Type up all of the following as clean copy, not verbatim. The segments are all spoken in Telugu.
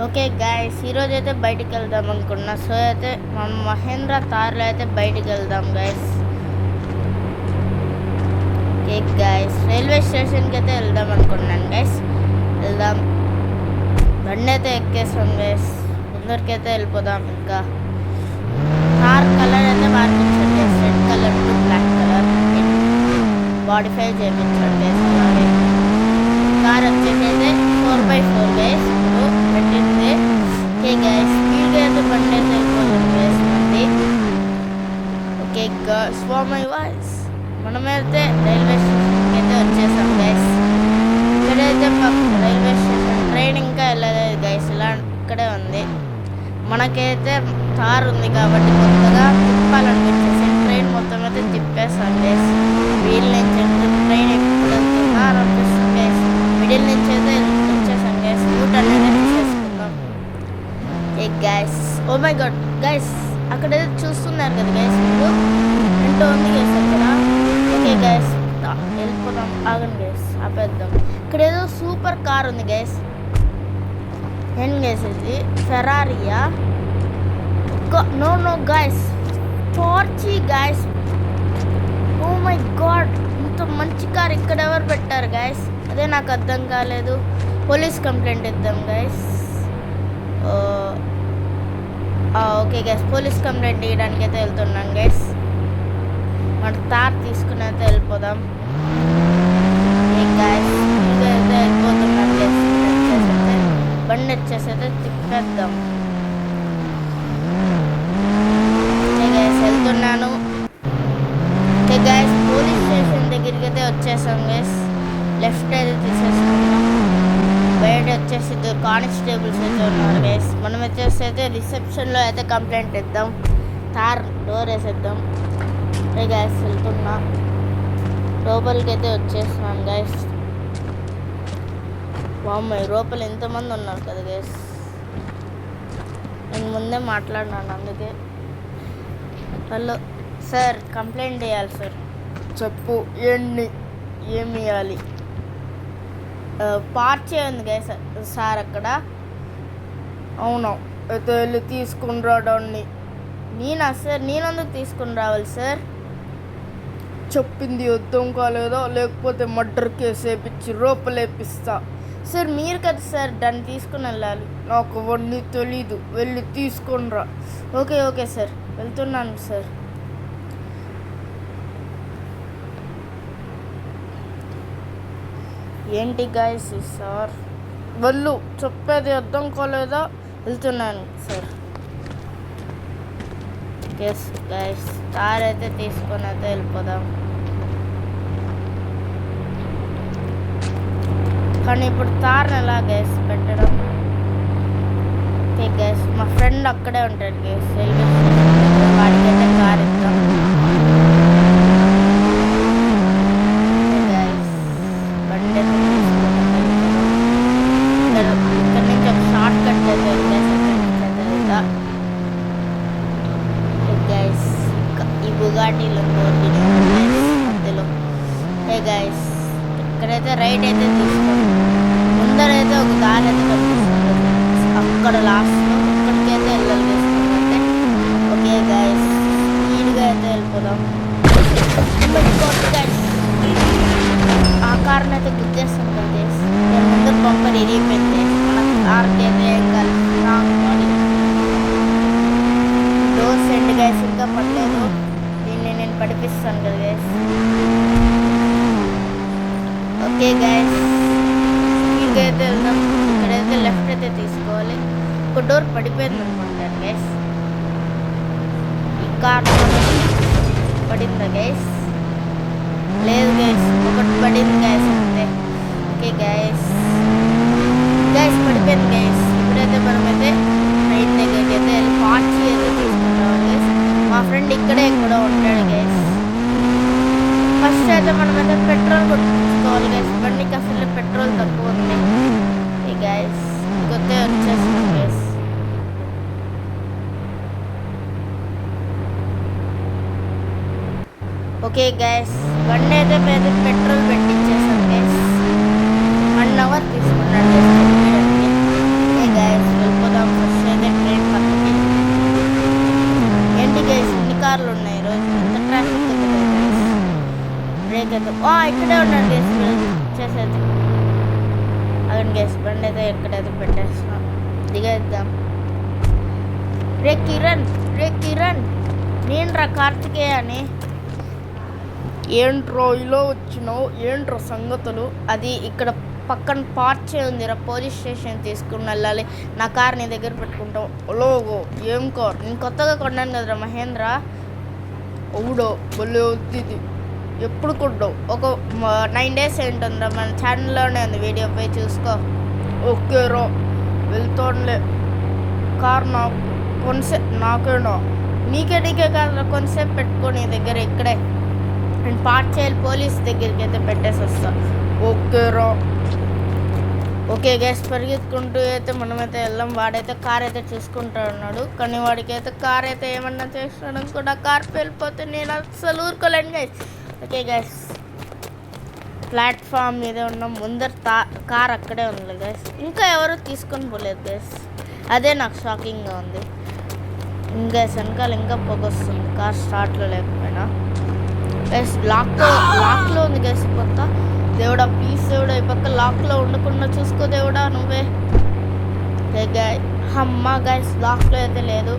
ఓకే గైస్, ఈరోజు అయితే బయటికి వెళ్దాం అనుకున్నా. సో అయితే మనం మహేంద్ర తార్లో అయితే బయటికి వెళ్దాం గైస్. ఓకే గైస్, రైల్వే స్టేషన్కి అయితే వెళ్దాం అనుకున్నాను గైస్. వెళ్దాం, బండి అయితే ఎక్కేసాం గైస్. ముందరికైతే వెళ్ళిపోదాం. ఇంకా కార్ కలర్ అయితే మార్పించండి guys, red colour to black colour modify చేయించండి గైస్. అలాగే కార్ వచ్చేసి అయితే 4x4 గైస్ ఇప్పుడు పెట్టింది. ఓకే గైస్, స్పీడ్గా అయితే బండి అయితే వెళ్ళిపోతుంది గైస్ మంది. Okay guys, for my voice మనమైతే రైల్వే స్టేషన్కి అయితే వచ్చేసాం గైస్. ఇక్కడైతే రైల్వే స్టేషన్ ట్రైన్ ఇంకా వెళ్ళలేదు గైస్, ఇలా ఇక్కడే ఉంది. మనకైతే కార్ ఉంది కాబట్టి కొత్తగా తిప్పాలనిపించేసి ట్రైన్ మొత్తం అయితే తిప్పేస్తాం గైస్. వీల్ నుంచి ట్రైన్ ఎప్పుడు వెళ్తున్నా అనిపిస్తుంది గైస్. మిడిల్ నుంచి అయితే వచ్చేసాం గైస్. రూట్ అనేది తీసేసుకుందాం. ఏ guys, oh my god guys, అక్కడైతే చూస్తున్నారు కదా గైస్ మీరు, ఎంటో ఉంది గైస్ అక్కడ. ఓకే గైస్, వెళ్ళిపోదాం. ఆగండి గైస్, ఆపేద్దాం. ఇక్కడ ఏదో సూపర్ కార్ ఉంది గైస్. ఏం గైస్ ఇది? ఫెరారియా? No guys, Porsche guys. Oh my god, ఇంత మంచి కార్ ఇక్కడ ఎవరు పెట్టారు గైస్? అదే నాకు అర్థం కాలేదు. పోలీస్ కంప్లైంట్ ఇద్దాం guys. Okay guys, police complaint ఇవ్వడానికి అయితే వెళ్తున్నాను గైస్. మన తార్ తీసుకుని అయితే వెళ్ళిపోదాం. గైస్ అయితే వెళ్ళిపోతున్నాను గైస్. వచ్చేసైతే బండి వచ్చేసైతే తిప్పేద్దాం. గైస్ వెళ్తున్నాను. ఓకే గైస్, పోలీస్ స్టేషన్ దగ్గరికి అయితే వచ్చేసాం గైస్. లెఫ్ట్ అయితే తీసేసుకున్నాం. బయట వచ్చేసి కానిస్టేబుల్స్ అయితే ఉన్నారు గైస్. మనం వచ్చేసి అయితే రిసెప్షన్లో అయితే కంప్లైంట్ ఇద్దాం. కార్ డోర్ వేసేద్దాం. ఓకే గైస్, వెళ్తున్నా. లోపలికి అయితే వచ్చేస్తున్నాం గైస్. వామ్మయ్య, లోపల ఎంతమంది ఉన్నారు కదా గైస్. నేను ముందే మాట్లాడినాను అందుకే. హలో సార్, కంప్లైంట్ చేయాలి సార్. చెప్పు, ఏమి ఇవ్వాలి? పార్చే ఉంది గైస్ సార్ అక్కడ. అవును, అయితే వెళ్ళి తీసుకుని రావడాన్ని. నేనా సార్? నేనందుకు తీసుకుని రావాలి సార్? చెప్పింది అర్థం కాలేదా? లేకపోతే మర్డర్ కేసు వేపించి రోపలేపిస్తా. సార్ మీరు కదా సార్ దాన్ని తీసుకుని వెళ్ళాలి. నాకు అవన్నీ తెలీదు, వెళ్ళి తీసుకుని రా. ఓకే సార్, వెళ్తున్నాను సార్. ఏంటి గైస్ సార్? వెళ్ళు, చెప్పేది అర్థం కాలేదా? వెళ్తున్నాను సార్. ఎస్ గైస్, కార్ అయితే తీసుకొని అయితే వెళ్ళిపోదాం. కానీ ఇప్పుడు తార్ని ఎలా గైస్ పెట్టడం? ఓకే గైస్, మా ఫ్రెండ్ అక్కడే ఉంటాడు గైస్, రైల్వే స్టేషన్. వాడికైతే కార్ ఇద్దాం. ఇక్కడ నుంచి ఒక షార్ట్ కట్ అయితే గైస్. ఈ బుగాటీలో మధ్యలో. హే గైస్, ఇక్కడైతే రైట్ అయితే తీసుకోండి. ముందరైతే ఒక దారి అయితే కనిపిస్తుంది అక్కడ లాస్ట్లో, అక్కడికైతే వెళ్ళాలి తీసుకుంటే. ఓకే గైస్, స్పీడ్గా అయితే వెళ్ళిపోదాం. ఆ కార్ని అయితే గుర్తిస్తాం కదా గైస్. నేను ముందు పంపర్ ఇరిగిపోయింది. మన కార్కి అయితే ఏం కాదు. డోర్స్ ఎండ్ గైస్, ఇంకా పడలేదు. దీన్ని నేను పడిపిస్తాను కదా గైస్. ఓకే గైస్, స్పీడ్గా అయితే వెళ్దాం. ఇక్కడైతే లెఫ్ట్ అయితే తీసుకోవాలి. ఒక డోర్ పడిపోయింది అనుకుంటాను గైస్. ఈ కార్ పడిందా గైస్? లేదు గైస్, ఒకటి పడింది గైస్ అంతే. ఓకే గైస్ పడిపోయింది గైస్. ఇప్పుడైతే మనమైతే ట్రైన్ దగ్గరికి అయితే వెళ్ళి పార్చి అయితే తీసుకుంటాం గైస్. మా ఫ్రెండ్ ఇక్కడే కూడా ఉంటాడు గైస్. ఫస్ట్ అయితే మనమైతే పెట్రోల్ కొట్టుకోవాలి గైస్. బండికి అసలు పెట్రోల్ తక్కువ ఉంది. ఓకే గైస్, కొత్త వచ్చేస్తాం గైస్. ఓకే గైస్, బండి అయితే పెట్రోల్ పెట్టించేసాం గైస్. 1 అవర్ తీసుకున్నాడు గైస్. ఓకే గైస్, దిగేద్దాం. రే కిరణ్ నేనురా కార్తికేయని. ఏంట్రో ఇలా వచ్చినావు, ఏంట్రో సంగతులు? అది ఇక్కడ పక్కన పార్చే ఉందిరా, పోలీస్ స్టేషన్ తీసుకుని వెళ్ళాలి. నా కార్ నీ దగ్గర పెట్టుకుంటావు. లోగో ఏం కార్? నేను కొత్తగా కొన్నాను కదరా మహేంద్ర. అవుడో బొల్లే వద్ది. ఎప్పుడు కొన్నావు? ఒక 9 days ఏంటుందిరా, మన ఛానల్లోనే ఉంది, వీడియో పోయి చూసుకో. ఓకే రో వెళ్తానులే. కార్ నాకు కొంతసేపు, నాకేనా? నీకే కాదురా, కొంతసేపు పెట్టుకో నీ దగ్గర ఇక్కడే. నేను పార్ట్ చేయాలి, పోలీస్ దగ్గరికి అయితే పెట్టేసి వస్తా. ఓకే రా. ఓకే గ్యాస్, పరిగెత్తుకుంటూ అయితే మనమైతే వెళ్దాం. వాడైతే కార్ అయితే చూసుకుంటా ఉన్నాడు, కానీ వాడికి అయితే కార్ అయితే ఏమన్నా చేస్తున్నాడు అనుకో, నా కార్ వెళ్ళిపోతే నేను అసలు ఊరుకోలేను గైస్. ఓకే గ్యాస్, ప్లాట్ఫామ్ మీద ఉన్నాం. ముందర కార్ అక్కడే ఉంది గైస్, ఇంకా ఎవరు తీసుకొని పోలేదు గైస్. అదే నాకు షాకింగ్గా ఉంది. ఇంకా వెనకాల ఇంకా పొగొస్తుంది, కార్ స్టార్ట్లో లేకపోయినా. గైస్ లాక్లో ఉంది గైస్ ఈ పక్క. దేవుడా ప్లీజ్ దేవుడా, ఈ పక్క లాక్లో ఉండకుండా చూసుకో దేవుడా నువ్వే. అమ్మా గైస్, లాక్లో అయితే లేదు.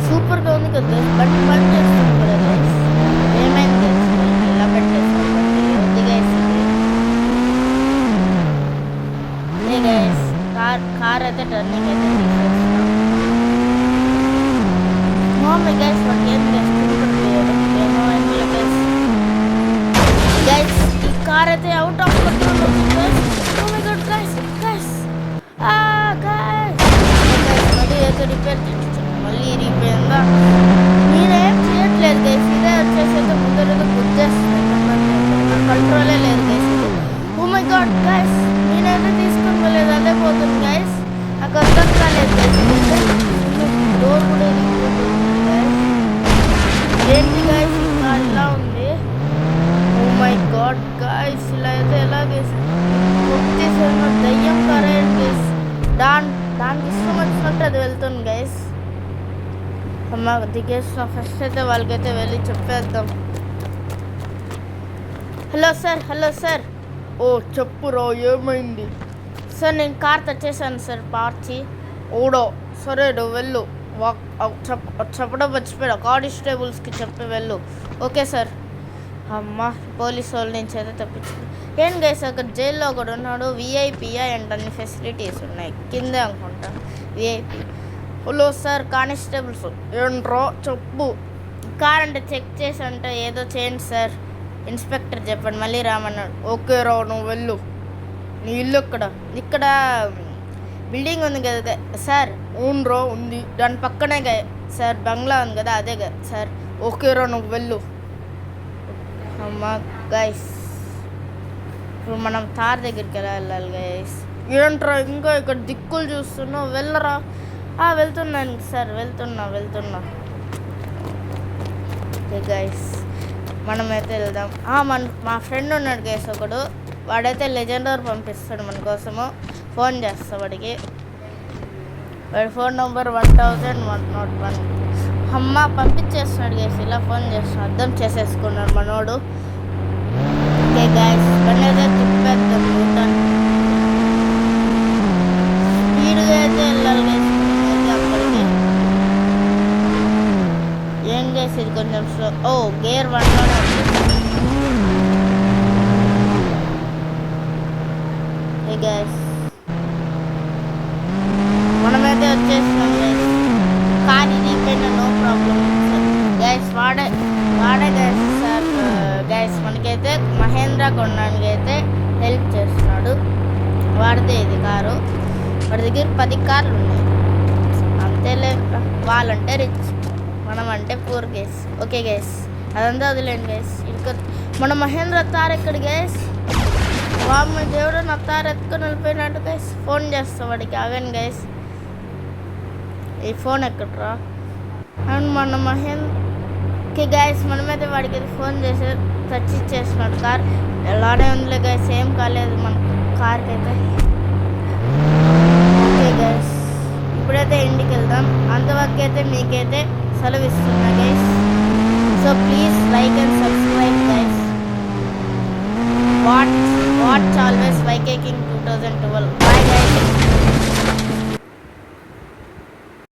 సూపర్గా ఉంది కదా గైస్, బండి చేస్తుంది కదా గైస్. ఏమైంది గైస్, ఇలా పెట్టేస్తుంది గైస్. గైస్ కార్ అయితే టర్నింగ్ అయితే తీసేస్తున్నాం. గైస్ వాడికి ఏం చేస్తుంది గైస్. ఈ కార్ అయితే అవుట్ ఆఫ్ కంట్రోల్ వచ్చింది guys. Oh my god guys మళ్ళీ అయితే రిపేర్ చేయించాను. మళ్ళీ రిపేర్ నేనేం చేయట్లేదు గైస్. ఇదే వచ్చేసి అయితే ముందర ఏదో గుర్తేస్తుంది, నా కంట్రోలే లేదు గైస్. ఓ మై గాడ్ గైస్, నేనైతే తీసుకొని పోలేదు, అదే పోతుంది గైస్. నాకు అర్థం కాలేదు గైస్. డోర్ కూడా ఏంటి గైస్, కార్ ఇలా ఉంది. ఓ మై గాడ్ గైస్, ఇలా అయితే ఎలా చేసాను? దయ్యం కార్ గైస్. దానికి ఇష్టం వచ్చినట్టు అది వెళ్తుంది గైస్. అమ్మ దిగేసిన ఫస్ట్ అయితే వాళ్ళకైతే వెళ్ళి చెప్పేద్దాం. Hello sir. ఓ చెప్పురా, ఏమైంది? సార్ నేను కార్ తెచ్చేసాను సార్, పార్చి. ఓడో సరే వెళ్ళు, చెప్పడం మర్చిపోయా, కానిస్టేబుల్స్కి చెప్పి వెళ్ళు. Okay sir. అమ్మ పోలీసు వాళ్ళ నుంచి అయితే తప్పించింది. ఏం గైస్, అక్కడ జైల్లో కూడా ఉన్నాడు. విఐపియా అండ్ అన్ని ఫెసిలిటీస్ ఉన్నాయి కిందే అనుకుంటా, విఐపి. Hello sir constables. ఏంట్రో చెప్పు. కార్ అంటే చెక్ చేసి అంటే ఏదో చేయండి సార్, ఇన్స్పెక్టర్ చెప్పండి, మళ్ళీ రామన్నాడు. ఓకే రా, నువ్వు వెళ్ళు. నీ ఇల్లు ఇక్కడ బిల్డింగ్ ఉంది కదా సార్. ఊన్రో ఉంది, దాని పక్కనే సార్ బంగ్లా ఉంది కదా, అదే సార్. ఓకే రా, నువ్వు వెళ్ళు. అమ్మా గైస్, ఇప్పుడు మనం తార్ దగ్గరికి ఎలా వెళ్ళాలి గైస్? ఏంట్రా ఇంకా ఇక్కడ దిక్కులు చూస్తున్నావు, వెళ్ళరా. వెళ్తున్నాను సార్, వెళ్తున్నా. ఓకే గైస్, మనమైతే వెళ్దాం. మా ఫ్రెండ్ ఉన్నాడు గైస్ ఒకడు, వాడైతే లెజెండర్ పంపిస్తాడు మన కోసము. ఫోన్ చేస్తా వాడికి. వాడి ఫోన్ నెంబర్ 100101. అమ్మ పంపించేస్తున్నాడు గైస్, ఇలా ఫోన్ చేస్తున్నాడు, అర్థం చేసేసుకున్నాడు మనోడు. ఓకే గైస్, బండి అయితే తిప్పేద్దాం. స్పీడ్గా అయితే వెళ్ళాలి గైస్ అయితే అక్కడికి. ఏం గైస్ ఇది కొంచెం స్లో. గేర్ 1లోనే ఉంది. ఓకే గైస్, మనమైతే వచ్చేస్తున్నాం గైస్. కానీ దీనిపైన నో ప్రాబ్లం గైస్. వాడే గైస్ సార్ గైస్, మనకైతే మహేంద్ర కొనడానికి అయితే హెల్ప్ చేస్తున్నాడు. వాడితే ఇది కారు, వాడి దగ్గర 10 కార్లు ఉన్నాయి అంతేలే. వాళ్ళంటే రిచ్, మనం అంటే పూర్ గైస్. ఓకే గైస్, అదంతా వదిలేండి గైస్. ఇంకా మన మహేంద్ర తార్ ఎక్కడ గైస్? వామ్మ దేవుడు, నా తార్ ఎత్తుకొని వెళ్ళిపోయినట్టు గైస్. ఫోన్ చేస్తా వాడికి, ఆగండి గైస్. ఈ ఫోన్ ఎక్కడరా? అండ్ మన మహేంద్రకి గైస్ మనమైతే వాడికి ఫోన్ చేసి టచ్ ఇచ్చేస్తున్నాడు. కార్ ఎలానే ఉందిలే గైస్, ఏం కాలేదు మన కార్కి అయితే. ఓకే గైస్, ఇప్పుడైతే ఇంటికి వెళ్దాం. అంతవరకు అయితే మీకైతే సెలవు ఇస్తున్నా guys. So please like and subscribe guys. Watch always like caking 2012. Bye guys.